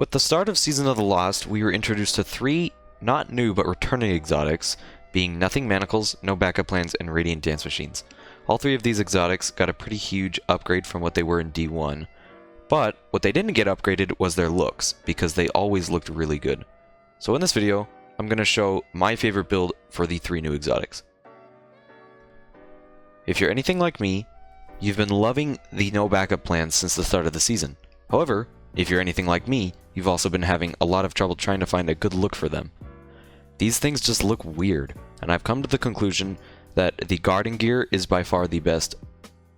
With the start of Season of the Lost, we were introduced to three not new but returning exotics, being Nothing Manacles, No Backup Plans, and Radiant Dance Machines. All three of these exotics got a pretty huge upgrade from what they were in D1, but what they didn't get upgraded was their looks, because they always looked really good. So in this video, I'm going to show my favorite build for the three new exotics. If you're anything like me, you've been loving the No Backup Plans since the start of the season. However, if you're anything like me, you've also been having a lot of trouble trying to find a good look for them. These things just look weird, and I've come to the conclusion that the garden gear is by far the best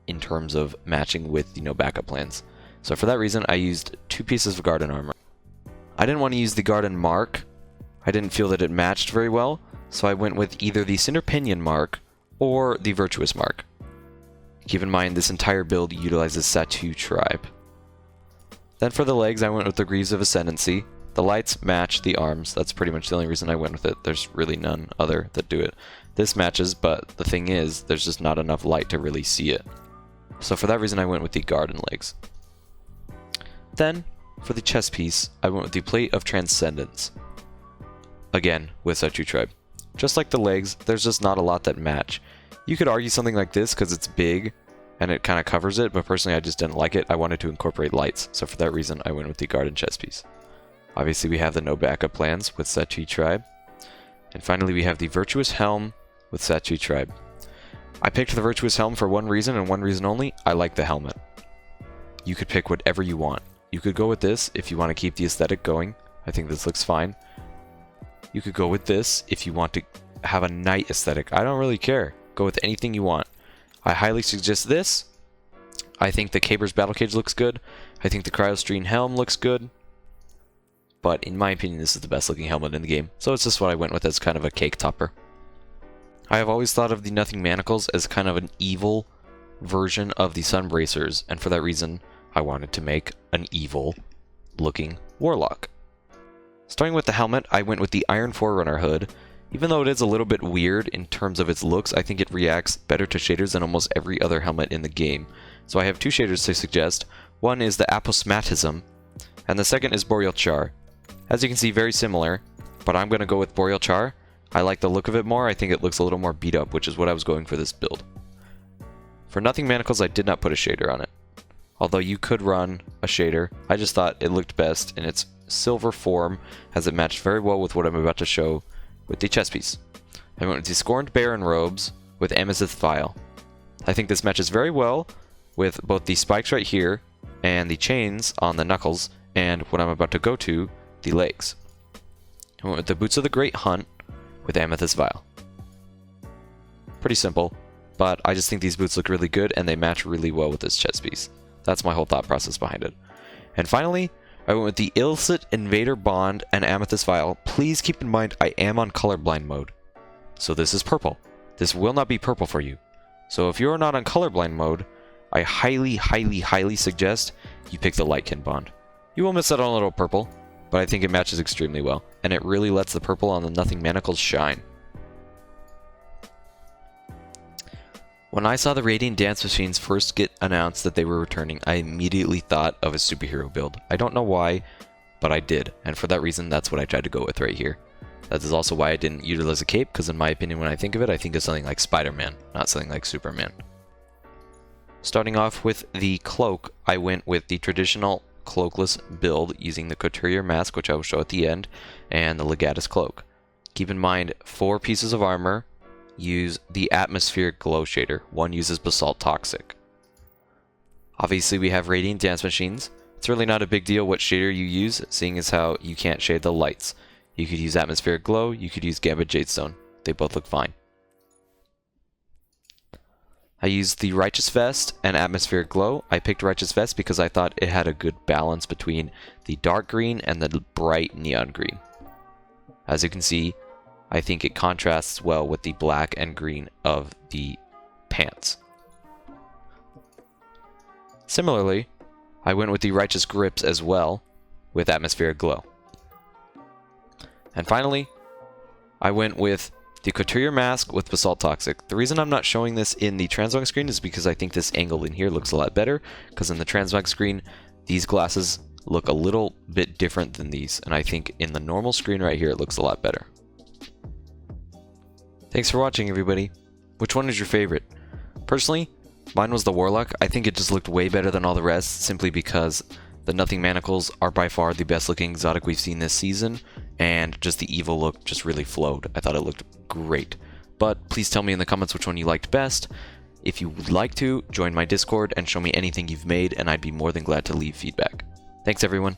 in terms of matching with the No Backup Plans. So for that reason, I used two pieces of garden armor. I didn't want to use the garden mark. I didn't feel that it matched very well, so I went with either the Cinder Pinion mark or the Virtuous mark. Keep in mind, this entire build utilizes Satu Tribe. Then for the legs, I went with the Greaves of Ascendancy. The lights match the arms. That's pretty much the only reason I went with it. There's really none other that do it. This matches, but the thing is, there's just not enough light to really see it. So for that reason, I went with the garden legs. Then, for the chest piece, I went with the Plate of Transcendence. Again, with Satu Tribe. Just like the legs, there's just not a lot that match. You could argue something like this because it's big and it kind of covers it, but personally I just didn't like it. I wanted to incorporate lights, so for that reason I went with the garden chest piece. Obviously we have the No Backup Plans with Satu Tribe. And finally we have the Virtuous Helm with Satu Tribe. I picked the Virtuous Helm for one reason and one reason only. I like the helmet. You could pick whatever you want. You could go with this if you want to keep the aesthetic going. I think this looks fine. You could go with this if you want to have a knight aesthetic. I don't really care. Go with anything you want. I highly suggest this. I think the Caber's Battle Cage looks good. I think the Cryostream Helm looks good. But in my opinion, this is the best looking helmet in the game. So it's just what I went with as kind of a cake topper. I have always thought of the Nothing Manacles as kind of an evil version of the Sunbracers. And for that reason, I wanted to make an evil looking Warlock. Starting with the helmet, I went with the Iron Forerunner hood. Even though it is a little bit weird in terms of its looks, I think it reacts better to shaders than almost every other helmet in the game. So I have two shaders to suggest. One is the Aposmatism, and the second is Boreal Char. As you can see, very similar, but I'm going to go with Boreal Char. I like the look of it more. I think it looks a little more beat up, which is what I was going for this build. For Nothing Manacles, I did not put a shader on it. Although you could run a shader, I just thought it looked best in its silver form, as it matched very well with what I'm about to show with the chest piece. I went with the Scorned Baron robes with Amethyst Vial. I think this matches very well with both the spikes right here and the chains on the knuckles and what I'm about to go to, the legs. I went with the Boots of the Great Hunt with Amethyst Vial. Pretty simple, but I just think these boots look really good and they match really well with this chest piece. That's my whole thought process behind it. And finally, I went with the Illicit Invader Bond and Amethyst Vial. Please keep in mind I am on colorblind mode. So this is purple. This will not be purple for you. So if you're not on colorblind mode, I highly suggest you pick the Lightkin Bond. You will miss out on a little purple, but I think it matches extremely well. And it really lets the purple on the Nothing Manacles shine. When I saw the Radiant Dance Machines first get announced that they were returning, I immediately thought of a superhero build. I don't know why, but I did, and for that reason, that's what I tried to go with right here. That is also why I didn't utilize a cape, because in my opinion, when I think of it, I think of something like Spider-Man, not something like Superman. Starting off with the cloak, I went with the traditional cloakless build using the Couturier Mask, which I will show at the end, and the Legatus Cloak. Keep in mind, 4 pieces of armor. Use the Atmospheric Glow shader. One uses Basalt Toxic. Obviously we have Radiant Dance Machines. It's really not a big deal what shader you use, seeing as how you can't shade the lights. You could use Atmospheric Glow, you could use Gambit Jadestone. They both look fine. I used the Righteous Vest and Atmospheric Glow. I picked Righteous Vest because I thought it had a good balance between the dark green and the bright neon green. As you can see, I think it contrasts well with the black and green of the pants. Similarly, I went with the Righteous Grips as well with Atmospheric Glow. And finally, I went with the Couturier Mask with Basalt Toxic. The reason I'm not showing this in the transmog screen is because I think this angle in here looks a lot better, because in the transmog screen, these glasses look a little bit different than these, and I think in the normal screen right here, it looks a lot better. Thanks for watching, everybody. Which one is your favorite? Personally, mine was the Warlock. I think it just looked way better than all the rest, simply because the Nothing Manacles are by far the best looking exotic we've seen this season, and just the evil look just really flowed. I thought it looked great. But please tell me in the comments which one you liked best. If you would like to, join my Discord and show me anything you've made, and I'd be more than glad to leave feedback. Thanks, everyone.